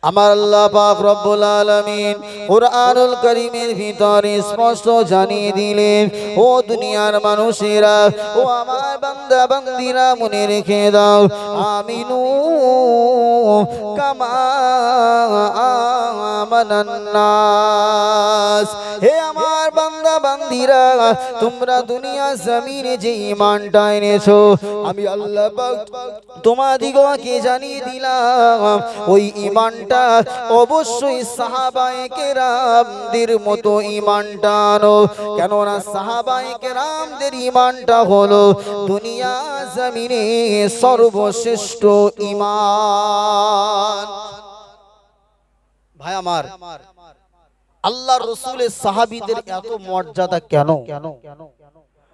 আমার আল্লাহ পাক রব্বুল আলামিন কুরআনুল কারীমের ভিতরে স্পষ্ট জানিয়ে দিলেন, ও দুনিয়ার মানুষেরা, ও আমার বান্দা বান্দীরা, মনে রেখে দাও, আমিনু কামা আমানান নাস। হে আমার বান্দা বান্দীরা, তোমরা দুনিয়া জমিনে যে ঈমানটা এনেছো, আমি আল্লাহ পাক তোমাদিগকে জানিয়ে দিলাম, ওই ঈমানটা অবশ্যই সাহাবায়ে কেরামদের মতো ঈমানটা আনো। কেননা সাহাবায়ে কেরামদের ঈমানটা হলো দুনিয়া জমিনে সর্বশ্রেষ্ঠ ঈমান। ভাই আমার, আল্লাহর রাসূলের সাহাবীদের এত মর্যাদা কেন?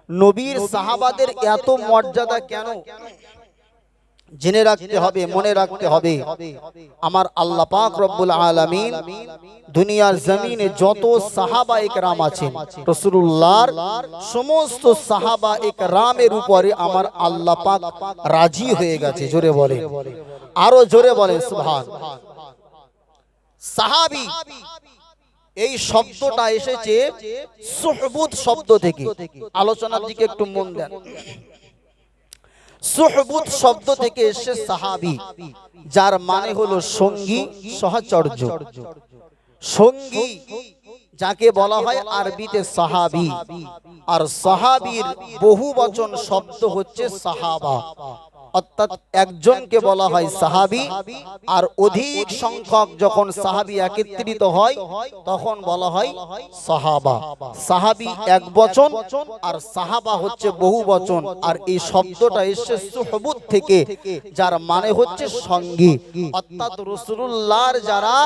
নবীর সাহাবাদের এত মর্যাদা কেন? জেনে রাখতে হবে, মনে রাখতে হবে। আমার আল্লাহ পাক রব্বুল আলামিন দুনিয়ার জমিনে যত সাহাবা ইকরাম আছেন, রাসূলুল্লাহর সমস্ত সাহাবা ইকরামের উপরে আমার আল্লাহ পাক রাজি হয়ে গেছে। জোরে বলে, আরো জোরে বলে সুবহান। সাহাবী এই শব্দটা এসেছে সুহবত শব্দ থেকে। আলোচনার দিকে একটু মন দেন। সুহবত শব্দ থেকে এসেছে সাহাবী, যার মানে হলো সঙ্গী, সহচর্য। সঙ্গী যাকে বলা হয় আরবিতে সাহাবী, আর সাহাবীর বহু বচন শব্দ হচ্ছে সাহাবা। অর্থাৎ একজনকে বলা হয় সাহাবী, আর অধিক সংখ্যক যখন সাহাবী একত্রিত হয় তখন বলা হয় সাহাবা। সাহাবী এক বচন আর সাহাবা হচ্ছে বহু বচন। আর এই শব্দটা এসেছে সুহবত থেকে, যার মানে হচ্ছে সঙ্গী। অর্থাৎ রাসূলুল্লাহর যারা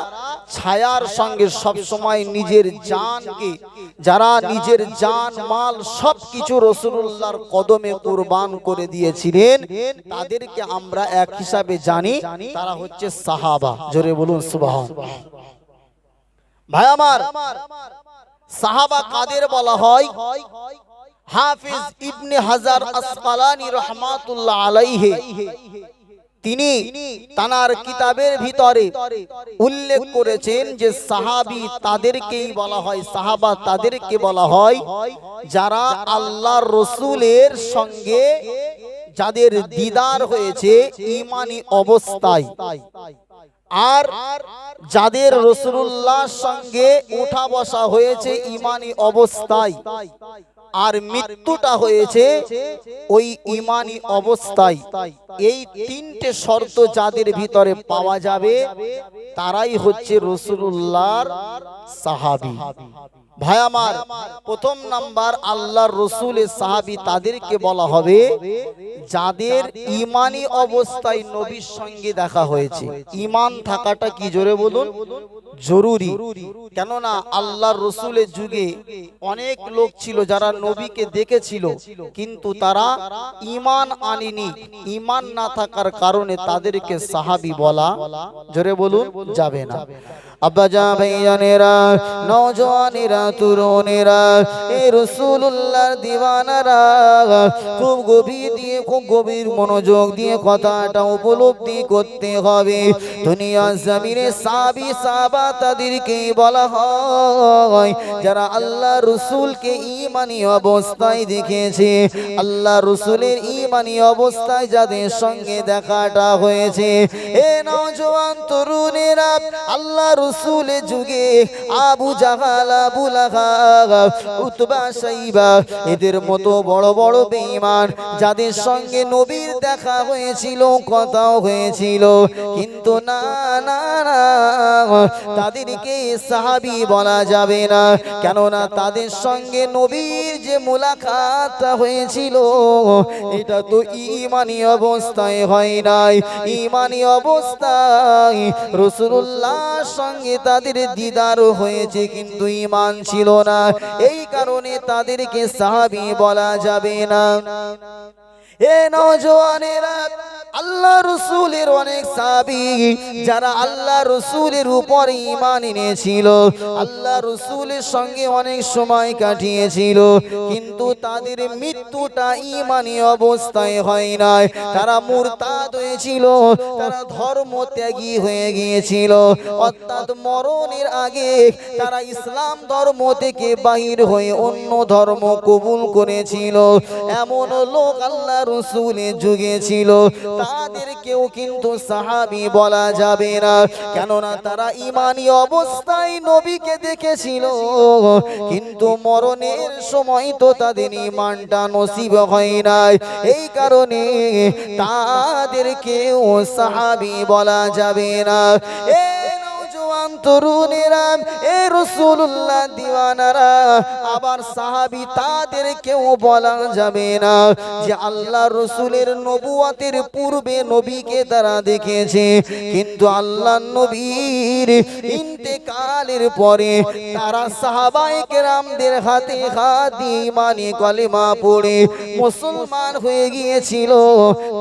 ছায়ার সঙ্গে সব সময় নিজের জানকে, যারা নিজের জান মাল সবকিছু রাসূলুল্লাহর কদমে কুরবান করে দিয়েছিলেন, তাদেরকে আমরা এক হিসাবে জানি, তারা হচ্ছে সাহাবা। জোরে বলুন সুবহান। ভাই আমার, সাহাবা কাদের বলা হয়? হাফিজ ইবনে হাজার আসকালানী রাহমাতুল্লাহ আলাইহি তিনি তানার কিতাবের ভিতরে উল্লেখ করেছেন যে সাহাবী তাদেরকেই বলা হয়, সাহাবা তাদেরকে বলা হয় যারা আল্লাহর রাসূলের সঙ্গে যাদের দিদার হয়েছে ঈমানি অবস্থায়, আর যাদের রাসূলুল্লাহর সঙ্গে উঠা বসা হয়েছে ঈমানি অবস্থায়, আর মৃত্যুটা হয়েছে ওই ঈমানি অবস্থায়। এই তিনটে শর্ত যাদের ভিতরে পাওয়া যাবে তারাই হচ্ছে রাসূলুল্লাহর সাহাবী। ভাই আমার, প্রথম নাম্বার আল্লাহর রাসূলের সাহাবী তাদেরকে বলা হবে যাদের ঈমানি অবস্থায় নবীর সঙ্গে দেখা হয়েছে। ঈমান থাকাটা কি, জোরে বলুন, জরুরি। কেননা আল্লাহর রাসূলের যুগে অনেক লোক ছিল যারা নবীকে দেখেছিল, কিন্তু তারা ঈমান আনেনি। ঈমান না থাকার কারণে তাদেরকে সাহাবী বলা, জোরে বলুন, যাবে না। আব্বাজান ভাইজানেরা, নওজওয়ানেরা, তরুণেরা, এই রাসূলুল্লাহর দিওয়ানারা, খুব গভীর দিয়ে, খুব গভীর মনোযোগ দিয়ে কথাটা উপলব্ধি করতে হবে। দুনিয়া জমিনে সাহাবী সাহাবা তাদেরকে বলা হয় যারা আল্লাহ রাসূলকে ঈমানি অবস্থায় দেখেছে, আল্লাহ রাসূলের ঈমানি অবস্থায় যাদের সঙ্গে দেখাটা হয়েছে। এ নওজওয়ান তরুণেরা, আল্লাহ রাসূলের যুগে আবু জাহাল, আবু লাহাব, উতবা, শাইবা এদের মতো বড় বড় বেঈমান যাদের সঙ্গে নবীর দেখা হয়েছিল, কথাও হয়েছিল, কিন্তু না না না, তাদেরকে সাহাবী বলা যাবে না। কেননা তাদের সঙ্গে নবীর যে মুলাকাত হয়েছিল এটা তো ঈমানি অবস্থায় হয় নাই। ঈমানি অবস্থায় রাসূলুল্লাহর সঙ্গে তাদের দিদার হয়েছে, কিন্তু ঈমান ছিল না। এই কারণে তাদেরকে সাহাবী বলা যাবে না। এ নওজওয়ানেরা, আল্লাহ রসুলের অনেক সাহাবী যারা আল্লাহ রসুলের উপর ঈমান এনেছিল, আল্লাহ রসুলের সঙ্গে অনেক সময় কাটিয়েছিল, কিন্তু তাদের মৃত্যুটা ঈমানি অবস্থায় হয় নাই। তারা মুরতাদ হয়েছিল, তারা ধর্ম ত্যাগী হয়ে গিয়েছিল, অর্থাৎ মরণের আগে তারা ইসলাম ধর্ম থেকে বাহির হয়ে অন্য ধর্ম কবুল করেছিল। এমন লোক আল্লাহ রসুলের যুগে ছিল, তাদেরকেও কিন্তু সাহাবী বলা যাবে না, কেননা তারা ঈমানি অবস্থায় নবীকে দেখেছিল, কিন্তু মরণের সময় তো তাদের ঈমানটা নসিব হয় নাই। এই কারণে তাদেরকেও সাহাবী বলা যাবে না। তরুণেরা, এ রাসূলুল্লাহ দিওয়ানারা, আবার সাহাবী তাদেরকেও বলা যাবে না যে আল্লাহ রসুলের নবুয়তের পূর্বে নবীকে তারা দেখেছে, কিন্তু আল্লাহ নবীর ইন্তেকালের পরে তারা সাহাবায়ে কেরামদের হাতে হাত দিয়ে ঈমানি কলেমা পড়ে মুসলমান হয়ে গিয়েছিল।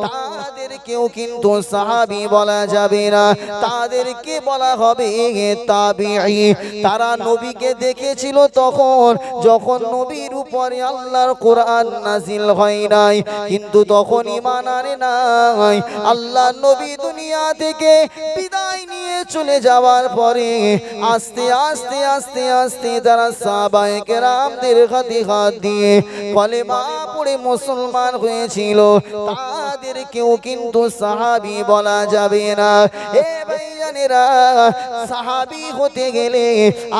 তাদেরকেও কিন্তু সাহাবী বলা যাবে না, তাদেরকে বলা হবে তাবিঈ। তারা নবীকে দেখেছিল তখন যখন নবীর উপরে আল্লাহর কোরআন নাজিল হয় নাই, কিন্তু তখন ঈমান আনে নাই। আল্লাহ নবী দুনিয়া থেকে বিদায় নিয়ে চলে যাওয়ার পরে আস্তে আস্তে আস্তে আস্তে তারা সাহাবায়ে কেরামদের হাতে হাত দিয়ে কলেমা পড়ে মুসলমান হয়েছিল। তাদেরকেও কিন্তু সাহাবী বলা যাবে না। এ ভাইজানেরা, সাহাবী হতে গেলে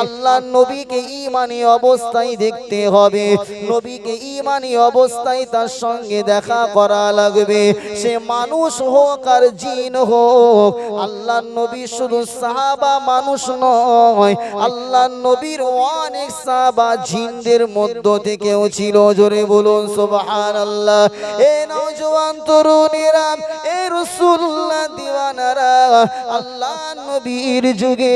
আল্লাহ নবীকে ঈমানি অবস্থায় দেখতে হবে, নবীকে ঈমানি অবস্থায় তার সঙ্গে দেখা করা লাগবে, সে মানুষ হোক আর জিন হোক। আল্লাহ নবী শুধু সাহাবা মানুষ নয়, আল্লাহ নবীর অনেক সাহাবা জিনদের মধ্য থেকেও ছিল। জোরে বলুন সুবহানাল্লাহ। এ নওজোয়ান তরুণেরা, এ রাসূলুল্লাহ দিওয়ানারা, আল্লাহ নবীর যুগে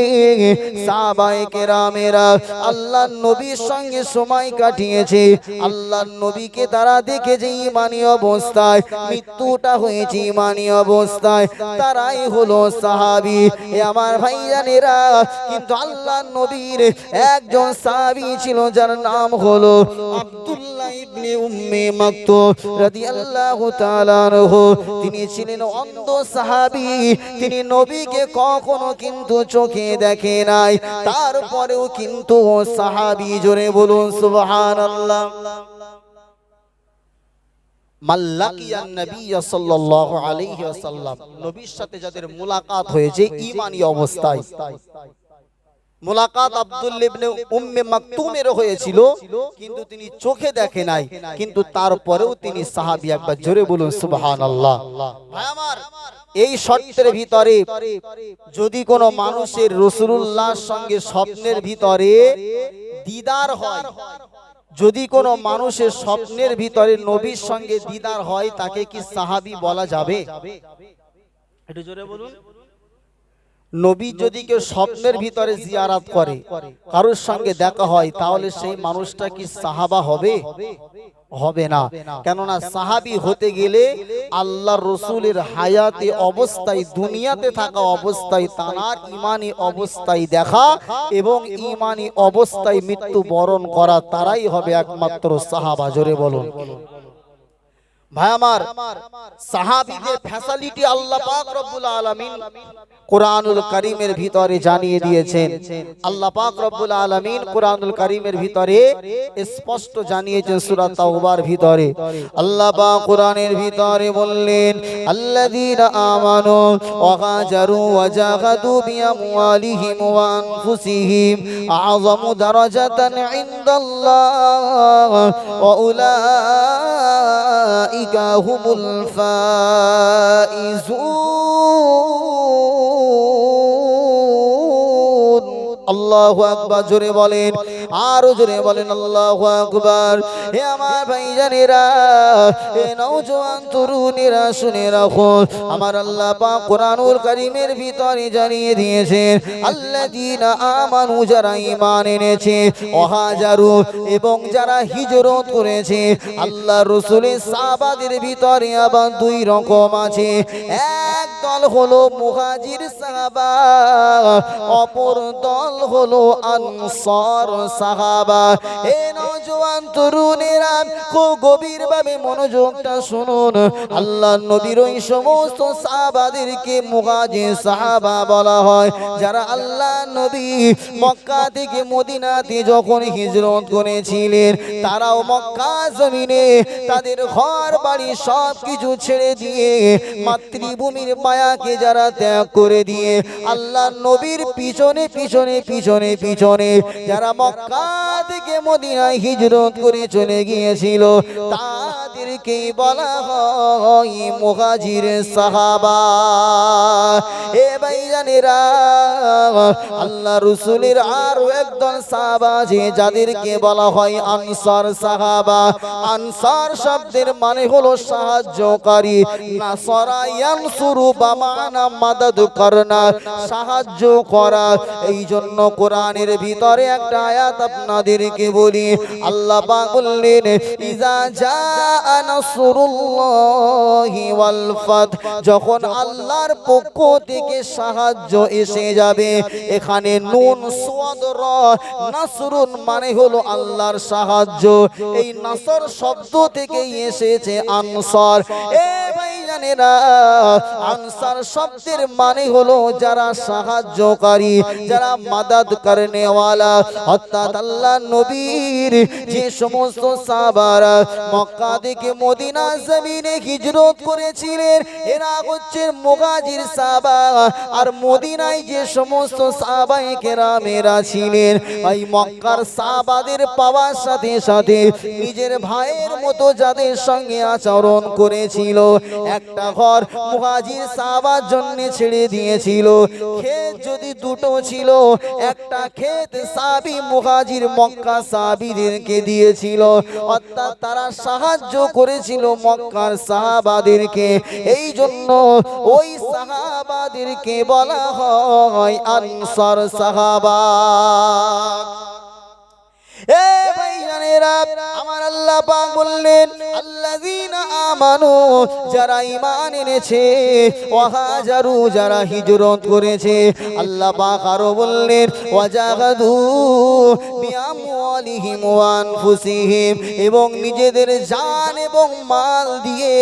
সাহাবায়ে কেরামেরা আল্লাহ নবীর সঙ্গে সময় কাটিয়েছে, আল্লাহ নবীকে তারা দেখেছে ঈমানি অবস্থায়, মৃত্যুটা হয়েছে ঈমানি অবস্থায়, তারাই হলো সাহাবী। এ আমার ভাইজানেরা, কিন্তু আল্লাহ নবীর একজন সাহাবী ছিল যার নাম হলো আব্দুল্লাহ ইবনে উম্মে মাকতুম রাদিয়াল্লাহু তাআলা আনহু। তিনি ছিলেন অন্ধ সাহাবী, তিনি নবীকে কখনো কিন্তু চোখে দেখে নাই, তারপরেও কিন্তু সাহাবী। জোরে বলুন সুবহানাল্লাহ। মাল্লাকিয়ান নবী সাল্লাল্লাহু আলাইহি ওয়াসাল্লাম, নবীর সাথে যাদের মুলাকাত হয়েছে ঈমানি অবস্থায়, মুলাকাত আব্দুল্লাহ ইবনে উম্মে মাকতুমের হয়েছিল, কিন্তু তিনি চোখে দেখে নাই, কিন্তু তারপরেও তিনি সাহাবী। একবার জোরে বলুন সুবহানাল্লাহ। ভাই আমার, এই শর্তের ভিতরে যদি কোনো মানুষের রাসূলুল্লাহর সঙ্গে স্বপ্নের ভিতরে দিদার হয়, যদি কোনো মানুষের স্বপ্নের ভিতরে নবীর সঙ্গে দিদার হয়, তাকে কি সাহাবী বলা যাবে? একটু জোরে বলুন। নবী যদি কেউ স্বপ্নের ভিতরে জিয়ারত করে, কারোর সঙ্গে দেখা হয়, তাহলে সেই মানুষটা কি সাহাবা হবে? হবে না। কেননা সাহাবী হতে গেলে আল্লাহর রাসূলের হায়াতে অবস্থায়, দুনিয়াতে থাকা অবস্থায় তার ঈমানি অবস্থায় দেখা এবং ঈমানি অবস্থায় মৃত্যু বরণ করা, তারাই হবে একমাত্র সাহাবা। জোরে বলুন। ভাই আমার, সাহাবীদের ফ্যাসিলিটি আল্লাহ পাক রব্বুল আলামিন কুরআনুল কারীমের ভিতরে জানিয়ে দিয়েছেন। আল্লাহ পাক রব্বুল আলামিন কুরআনুল কারীমের ভিতরে স্পষ্ট জানিয়েছেন সূরা তাওবার ভিতরে। আল্লাহ পাক কুরআনের ভিতরে বললেন, আল্লাযীনা আমানু ওয়া হাজারু ওয়া জাহাদু বিআমওয়ালিহিম ওয়া আনফুসিহিম আ'যামু দারাজাতান ইনদাল্লাহ ওয়া উলাইকা হুমুল ফাইজুন। আল্লাহু আকবার। জোরে বলেন। আরো জোরে বলেন আল্লাহু আকবার। হে আমার ভাইজানেরা, হে নওজোয়ান তরুণেরা, শুনে রাখো, আমার আল্লাহ পাক কোরআনুল কারীমের ভিতরে জানিয়ে দিয়েছেন, আল্লাযীনা আমানু, যারা ঈমান এনেছে, ওয়াহাজারু, এবং যারা হিজরত করেছে। আল্লাহ রাসূলের সাহাবাদের ভিতরে আবার দুই রকম আছে। এক দল হলো মুহাজির সাহাবা, অপর দল হলো আনসার সাহাবা। এ নওজোয়ান তরুণেরা, খুব গভীরভাবে মনোযোগটা শুনুন। আল্লাহ নবীর ওই সমস্ত সাহাবাদেরকে মুহাজির সাহাবা বলা হয়, যারা আল্লাহ নবী মক্কা থেকে মদিনাতে যখন হিজরত করেছিলেন, তারাও মক্কা জমিনে তাদের ঘর বাড়ি সব কিছু ছেড়ে দিয়ে, মাতৃভূমির মায়াকে যারা ত্যাগ করে দিয়ে আল্লাহ নবীর পিছনে পিছনে পিছনে পিছনে যারা মক্কা থেকে মদিনায় হিজরত করে চলে গিয়েছিল, তাদেরকেই বলা হয় মুহাজির সাহাবা। এ ভাইজানেরা, আল্লাহ রাসূলের আরো একদল সাহাবা আছে, যাদেরকে বলা হয় আনসার সাহাবা। আনসার শব্দের মানে হলো সাহায্যকারী। নাসরা ইয়ানসুরু বামানা মাদাদ করনা, সাহায্য করা। এই জন্য কোরআনের ভিতরে একটা আয়াত আপনাদেরকে বলি। আল্লাহ পাক বললেন, ইজা জাআ নাসরুল্লাহি ওয়াল ফাত, যখন আল্লাহর পক্ষ থেকে সাহায্য এসে যাবে। এখানে নুন সাদ র, নাসরুন মানে হলো আল্লাহর সাহায্য। এই নাসর শব্দ থেকেই এসেছে আনসার। এ ভাইজানেরা, আনসার শব্দের মানে হলো যারা সাহায্যকারী, যারা মাদাদ করনে ওয়ালা। অর্থাৎ আল্লাহ নবীর যে সমস্ত সাহাবারা মক্কা থেকে মদিনা জমিনে হিজরত করেছিলেন, এরা হচ্ছে মুহাজির সাহাবা। আর মদিনায় যে সমস্ত সাহাবায়ে কেরামেরা ছিলেন, এই মক্কার সাহাবাদের পাওয়ার সাথে সাথে নিজের ভাইয়ের মতো যাদের সঙ্গে আচরণ করেছিল, একটা ঘর মুহাজির সাহাবার জন্য ছেড়ে দিয়েছিল। ক্ষেত যদি দুটো ছিল, একটা ক্ষেত সাহাবী মুহাজির মক্কা সাহাবীদেরকে দিয়েছিল। অর্থাৎ তারা সাহায্য করেছিল মক্কার সাহাবাদেরকে। এই জন্য ওই সাহাবাদেরকে বলা হয় আনসার সাহাবা। এ ভাইজানেরা, আমার আল্লাহ পাক বললেন, আল্লাযীনা আমানু, যারা ঈমান এনেছে, ওয়াহাজারু, যারা হিজরত করেছে। আল্লাহ পাক আরো বললেন, ওয়াজাহাদু বিআমওয়ালিহিম ওয়া আনফুসিহিম, এবং নিজেদের জান এবং মাল দিয়ে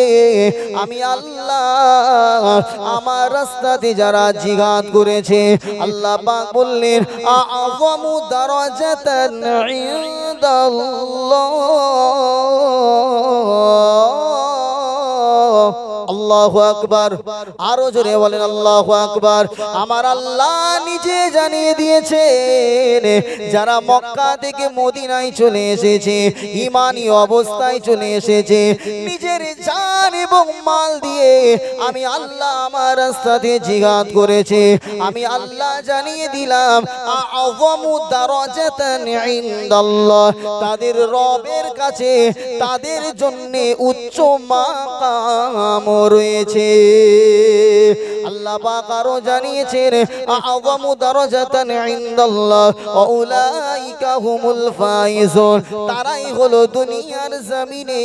আমি আল্লাহ আমার রাস্তাতে যারা জিহাদ করেছে। আল্লাহ পাক বললেন, আ'যামু দারাজাতান ইনদাল্লাহ। আল্লাহু আকবার। আরো জোরে বলেন আল্লাহু আকবার। আমার আল্লাহ নিজে জানিয়ে দিয়েছেন, যারা মক্কা থেকে মদিনায় চলে এসেছে, ঈমানি অবস্থায় চলে এসেছে, নিজের জান এবং মাল দিয়ে আমি আল্লাহ আমার রাস্তাতে জিহাদ করেছে, আমি আল্লাহ জানিয়ে দিলাম, আ'যামু দারাজাতান ইনদাল্লাহ, তাদের রবের কাছে তাদের জন্য উচ্চ মাকাম রয়েছে। আল্লাহ পাক আরো জানিয়েছেন, আ'যামু দারাজাতান ইনদাল্লাহ ওয়া উলাইকা হুমুল ফাইজুন, তারাই হলো দুনিয়ার জমিনে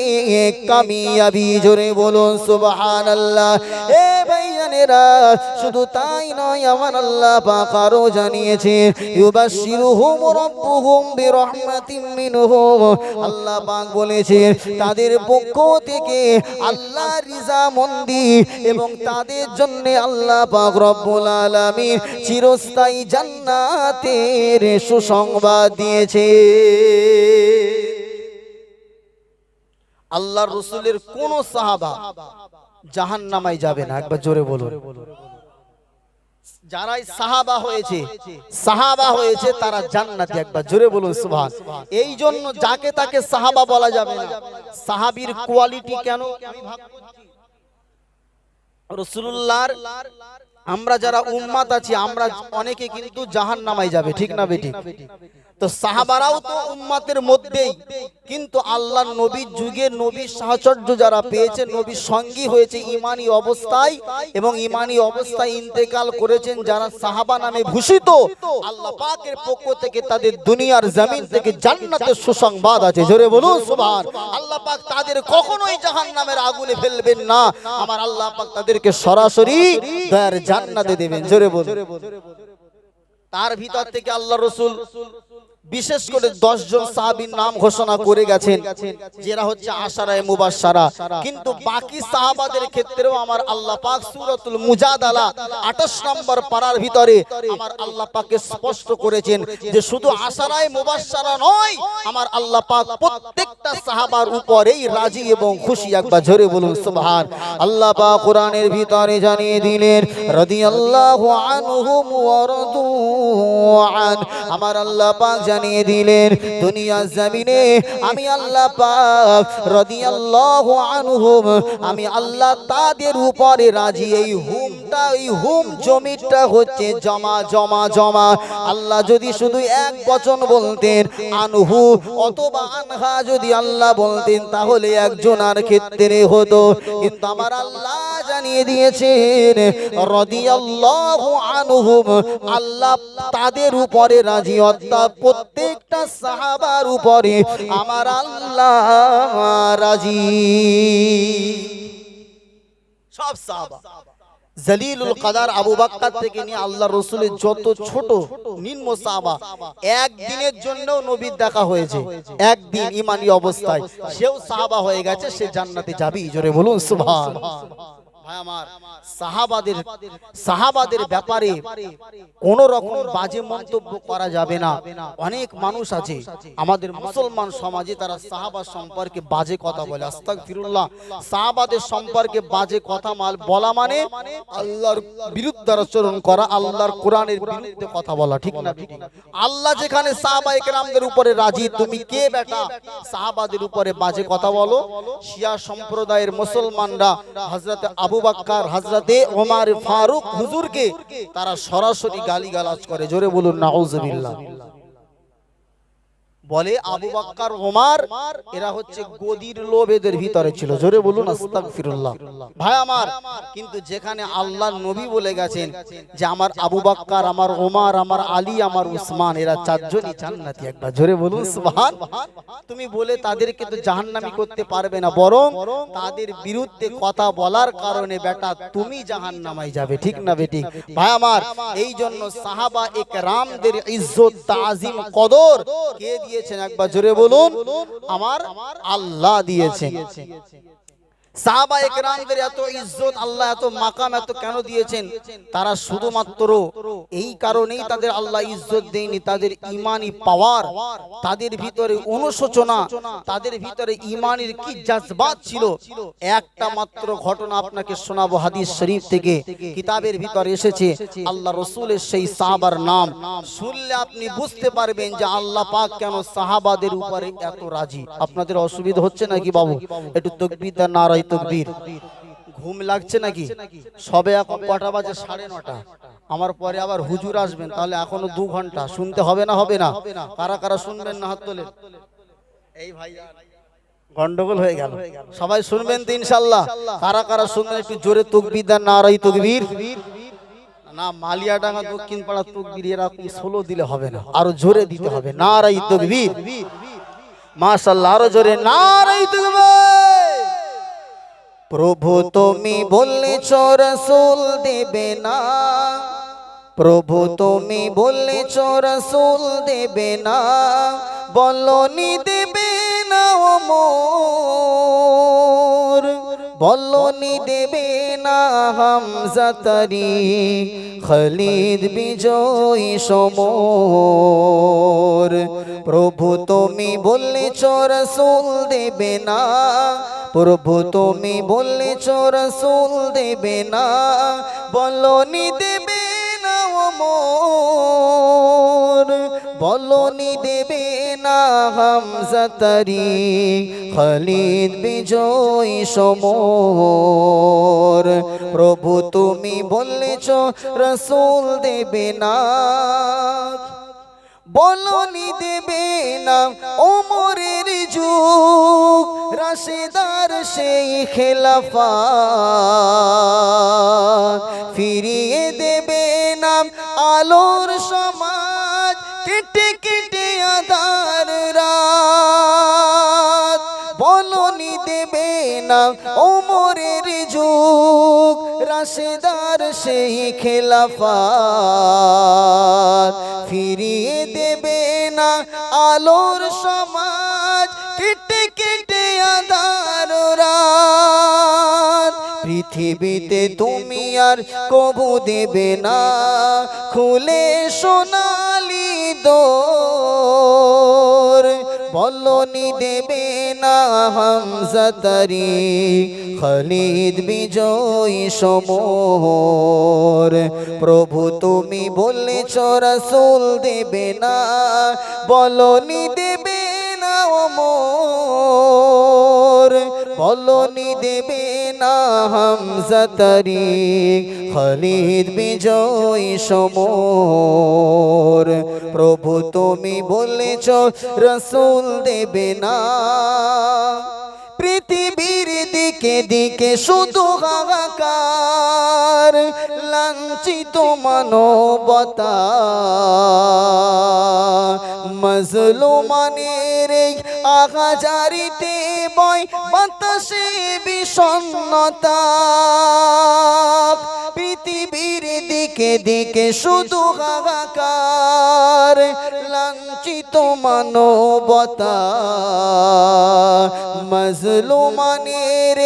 কামিয়াবি। জোরে বলুন সুবহানাল্লাহ। এ ভাইজানেরা, শুধু তাই নয়, আমার আল্লাহ পাক আরো জানিয়েছেন, ইউবাশশিরুহুম রাব্বুহুম বিরহমাতিন মিনহু, আল্লাহ পাক বলেছেন তাদের পক্ষ থেকে আল্লাহ রিজামন্দি এবং তাদের জন্য আল্লাহ পাক রব্বুল আলামিন চিরস্থায়ী জান্নাতের সুসংবাদ দিয়েছে। আল্লাহর রাসূলের কোন সাহাবা জাহান্নামে যাবে না। একবার জোরে বলুন। যারাই সাহাবা হয়েছে তারা জান্নাতি। একবার জোরে বলুন সুবহান। এই জন্য যাকে তাকে সাহাবা বলা যাবে না। সাহাবীর কোয়ালিটি কেন আমি ভাগ করছি। রাসূলুল্লাহর আমরা যারা উম্মাত আছি আমরা অনেকে কিন্তু জাহান্নামায় যাবে, ঠিক না বেটি? তো সাহাবারাও তো উম্মাতের মধ্যেই, কিন্তু আল্লাহর নবীর যুগে নবীর সাহচর্য যারা পেয়েছে, নবীর সঙ্গী হয়েছে ঈমানী অবস্থায় এবং ঈমানী অবস্থায় ইন্তেকাল করেছেন যারা সাহাবা নামে ভূষিত, আল্লাহ পাকের পক্ষ থেকে তাদের দুনিয়ার জমিন থেকে জান্নাতের সুসংবাদ আছে। জোরে বলুন সুবহান। আল্লাহ পাক তাদের কখনোই জাহান্নামের আগুনে ফেলবেন না, আমার আল্লাহ পাক তাদেরকে সরাসরি দয়ার জান্নাতে দেবেন। জোরে বলুন। তার ভিতর থেকে আল্লাহ রাসূল বিশেষ করে 10 জন সাহাবীর নাম ঘোষণা করে গেছেন, যারা হচ্ছে আশারায়ে মুবাশশারা। কিন্তু বাকি সাহাবাদের ক্ষেত্রেও আমার আল্লাহ পাক সূরাতুল মুজাদালা 28 নম্বর পারার ভিতরে আমার আল্লাহ পাক স্পষ্ট করেছেন যে শুধু আশারায়ে মুবাশশারা নয়, আমার আল্লাহ পাক প্রত্যেকটা সাহাবার উপরেই রাজি এবং খুশি। একবার জোরে বলুন সুবহান। আল্লাহ পাক কোরআনের ভিতরে জানিয়ে দিলেন রাদিয়াল্লাহু আনহুম ওয়া রাদু আন। আমার আল্লাহ পাক জানিয়ে দিলেন দুনিয়ার জমিনে আমি আল্লাহ পাক রাদিয়াল্লাহু আনহুম, আমি আল্লাহ তাদের উপরে রাজি। এই হুমটা, এই হুম জমিটা হচ্ছে জমা জমা জমা। আল্লাহ যদি শুধু এক বচন বলতেন আনহু অথবা আনহা যদি আল্লাহ বলতেন তাহলে একজনের ক্ষেত্রে হতো, কিন্তু আমার আল্লাহ জানিয়ে দিয়েছেন রাদিয়াল্লাহু আনহুম, আল্লাহ তাদের উপরে রাজি, অর্থাৎ প্রত্যেকটা সাহাবার উপরে আমার আল্লাহ রাজি। সব সাহাবা জলিলুল কদর আবু বকর থেকে নিয়ে আল্লাহ রাসূলের যত ছোট নিম্ন সাহাবা, একদিনের জন্য নবীর দেখা হয়েছে, একদিন ঈমানী অবস্থায় সেও সাহাবা হয়ে গেছে, সে জান্নাতে যাবে। জোরে বলুন সুবহান। ভাই আমার, সাহাবাদের ব্যাপারে কোন রকম বাজে মন্তব্য করা যাবে না। অনেক মানুষ আছে আমাদের মুসলমান সমাজে, তারা সাহাবা সম্পর্কে বাজে কথা বলে। আস্তাগফিরুল্লাহ। সাহাবাদের সম্পর্কে বাজে কথা বলা মানে আল্লাহর বিরুদ্ধে আচরণ করা, আল্লাহর কোরআনের বিরুদ্ধে কথা বলা, ঠিক না? আল্লাহ যেখানে সাহাবায়ে কেরামদের উপরে রাজি, তুমি কে বেটা সাহাবাদের উপরে বাজে কথা বলো? শিয়া সম্প্রদায়ের মুসলমানরা হযরত আবু বকর, হযরতে ওমর ফারুক হুজুরকে তারা সরাসরি গালিগালাজ করে। জোরে বলুন নাউজুবিল্লাহ। বলে আবু বকর ওমর এরা হচ্ছে গদির লোভ এদের ভিতরে ছিল। জোরে বলুন আস্তাগফিরুল্লাহ। ভাই আমার, কিন্তু যেখানে আল্লাহর নবী বলে গেছেন যে আমার আবু বকর, আমার ওমর, আমার আলী, আমার উসমান এরা চারজনই জান্নাতি, একবার জোরে বলুন সুবহান। তুমি বলে তাদেরকে তো জাহান্নামী করতে পারবে না, বরং তাদের বিরুদ্ধে কথা বলার কারণে বেটা তুমি জাহান্নামায় যাবে, ঠিক না বেটি? ভাই আমার, এই জন্য সাহাবা একরামদের ইজ্জত, তাজিম, কদর কে দিয়েছেন? একবার জোরে বলুন আমার আল্লাহ দিয়েছেন। সাহাবা একরামদের এত ইজ্জত আল্লাহ, এত মাকাম এত কেন দিয়েছেন? তারা শুধুমাত্র এই কারণেই তাদের আল্লাহ ইজ্জত দেয়নি, তাদের ঈমানি পাওয়ার, তাদের ভিতরে অনুশোচনা, তাদের ভিতরে ঈমানের কি জজবাত ছিল। একটা মাত্র ঘটনা আপনাকে শোনাবো হাদিস শরীফ থেকে, কিতাবের ভিতরে এসেছে। আল্লাহ রাসূলের সেই সাহাবার নাম শুনলে আপনি বুঝতে পারবেন যে আল্লাহ পাক কেন সাহাবাদের উপরে এত রাজি। আপনাদের অসুবিধা হচ্ছে নাকি বাবু? একটু তাকবীর দেন, নারায়ে তাকবীর। ঘুম লাগছে নাকি? সবে এখন কটা বাজে? 9:30। আমার পরে আবার হুজুর আসবেন, তাহলে এখনো 2 ঘন্টা শুনতে হবে না? হবে না? কারা কারা শুনবেন না হাত তোলেন। এই ভাই গন্ডগোল হয়ে গেল, সবাই শুনবেন তো ইনশাআল্লাহ? কারা কারা শুনবেন একটু জোরে তাকবীর দেন, নারায়ে তাকবীর। না, মালিয়াডাঙ্গা দক্ষিণ পাড়া তাকবীর এরকম 16 দিলে হবে না, আরো জোরে দিতে হবে। নারায়ে তাকবীর, মাশাআল্লাহ, আরো জোরে নারায়ে তাকবীর। প্রভু তুমি বলেছ রাসূল দেবে না, প্রভু তুমি বলেছ রাসূল দেবে না, বলনি দেবে না ওমর, বলনি দেবে না হামজা তারি, খালিদ বিজয়ী সমর। প্রভু তুমি বলেছ রাসূল দেবে না, প্রভু তুমি বলেছ রাসূল দেবে না, বলনি দেবে না ওমর, বলনি দেবে না হামজা তারিক খালিদ বিজয় সমর প্রভু তুমি বলেছ রাসূল দেবে না বলনি দেবে না ওমরের যুগ রাশেদার সেই খেলাফত ফিরিয়ে দেবে না আলোর সমাজ কেটে কেটে আঁধার রাত বলনি দেবে না ওমরের যুগ রাশেদার সেই খেলাফত ফিরিয়ে দেবে না আলোর সমাজ কেটে কেটে আঁধার রাত পৃথিবীতে তুমি আর কবু দেবে না খুলে সোনালি দোর বলনি দেবে না হামজা তারিক খালিদ বিজয় সমর প্রভু তুমি বলেছ রাসূল দেবে না বলনি দেবে না ওমর বলনি দেবে না হামজা তারিক খালিদ বিজয় সমর প্রভু তুমি বলেছ রাসূল দেবে না পৃথিবীর দিকে দিকে শুধু হাহাকার লাঞ্ছিত মানবতা মজলুমানের আহাজারিতে বয় বাতাসে বিষণ্ণতা পৃথিবীর দিকে দিকে শুধু হাহাকার লাঞ্ছিত মানবতা মজলুমানের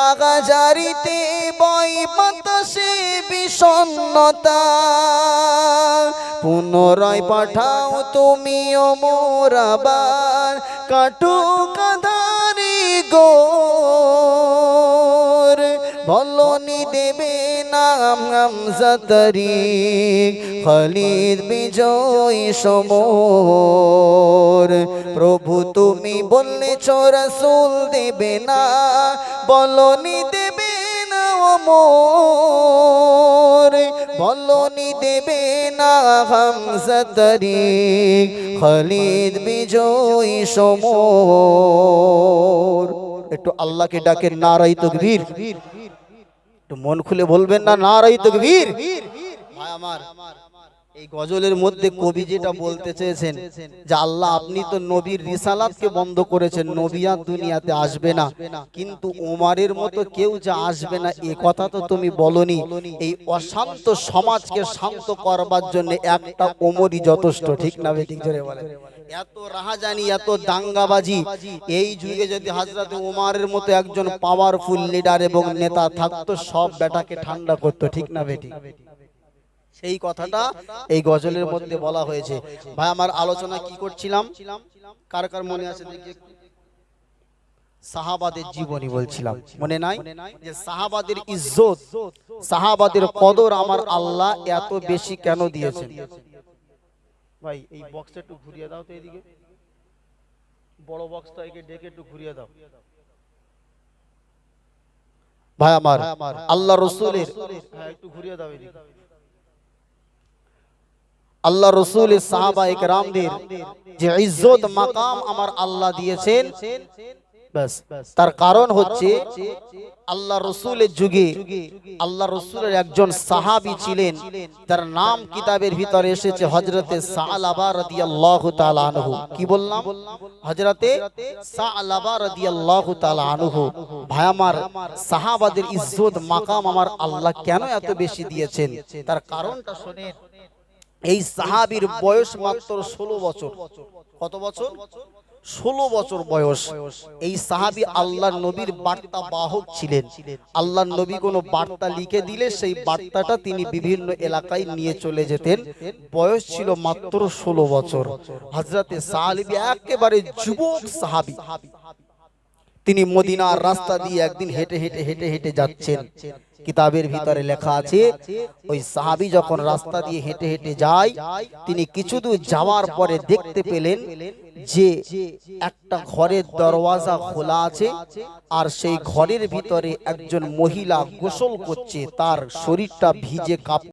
আগাজারিতে বয় বাতাসে বিষণ্ণতা পুনরায় পাঠাও তুমি ওমর আবার কাটুক আঁধারি গোর বলনি দেবে না হামজা তারিক খালিদ বিজয় সমর প্রভু তুমি বলেছ রাসূল দেবে না বলনি দেবে না ওমর বলনি দেবে না হামজা তারিক খালিদ বিজয় সমর একটু আল্লাহকে ডাকে নারায়ে তাকবীর একটু মন খুলে বলবেন না নারায়ে তাকবীর ভাই আমার এই গজলের মধ্যে কবি যেটা বলতে চেয়েছেন যে আল্লাহ আপনি তো নবীর রিসালাতকে বন্ধ করেছেন নবী আর দুনিয়াতে আসবে না কিন্তু ওমরের মতো কেউ যে আসবে না এই কথা তো তুমি বলনি এই অশান্ত সমাজকে শান্ত করবার জন্য একটা ওমরই যথেষ্ট ঠিক না ঠিক জোরে বলেন এত রাহাজানি এত দাঙ্গাবাজি এই যুগে যদি হযরত ওমরের মতো একজন পাওয়ারফুল লিডার এবং নেতা থাকতো সব বেটাকে ঠান্ডা করতো ঠিক না বেটি সেই কথাটা এই গজলের মধ্যে বলা হয়েছে ভাই আমার আলোচনা কি করছিলাম কার কার মনে আছে দেখি সাহাবাদের জীবনী বলছিলাম মনে নাই যে সাহাবাদের ইজ্জত সাহাবাদের কদর আমার আল্লাহ এত বেশি কেন দিয়েছেন ভাই এই বক্সটা একটু ঘুরিয়ে দাও তো এদিকে বড় বক্সটা একে ডেকে একটু ঘুরিয়ে দাও ভাই আমার আল্লাহ রাসূলের হ্যাঁ একটু ঘুরিয়ে দাও এদিকে আল্লাহ রাসূলের সাহাবা ইকরামদের যে ইজ্জত মাকাম আমার আল্লাহ দিয়েছেন বাস তার কারণ হচ্ছে আল্লাহ রাসূলের যুগে আল্লাহ রাসূলের একজন সাহাবী ছিলেন তার নাম কিতাবের ভিতরে এসেছে হযরতে সালাবা রাদিয়াল্লাহু তাআলা আনহু কি বললাম হযরতে সালাবা রাদিয়াল্লাহু তাআলা আনহু ভাই আমার সাহাবাদের ইজ্জত মাকাম আমার আল্লাহ কেন এত বেশি দিয়েছেন তার কারণটা শুনেন এই সাহাবীর বয়স মাত্র 16 বছর কত বছর 16 বছর বয়স এই সাহাবী আল্লাহর নবীর বার্তা বাহক ছিলেন আল্লাহর নবী কোনো বার্তা লিখে দিলে সেই বার্তাটা তিনি বিভিন্ন এলাকায় নিয়ে চলে যেতেন বয়স ছিল মাত্র 16 বছর হযরতে সাহাবী একেবারে যুবক সাহাবী তিনি মদিনার রাস্তা দিয়ে একদিন হেঁটে হেঁটে হেঁটে হেঁটে যাচ্ছেন। কিতাবের ভিতরে লেখা আছে, ওই সাহাবী যখন রাস্তা দিয়ে হেঁটে হেঁটে যায়, তিনি কিছু দূর যাওয়ার পরে দেখতে পেলেন যে একটা ঘরের দরওয়াজা খোলা আছে, আর সেই ঘরের ভিতরে একজন মহিলা গোসল করছে, তার শরীরটা ভিজে কাঁপছে।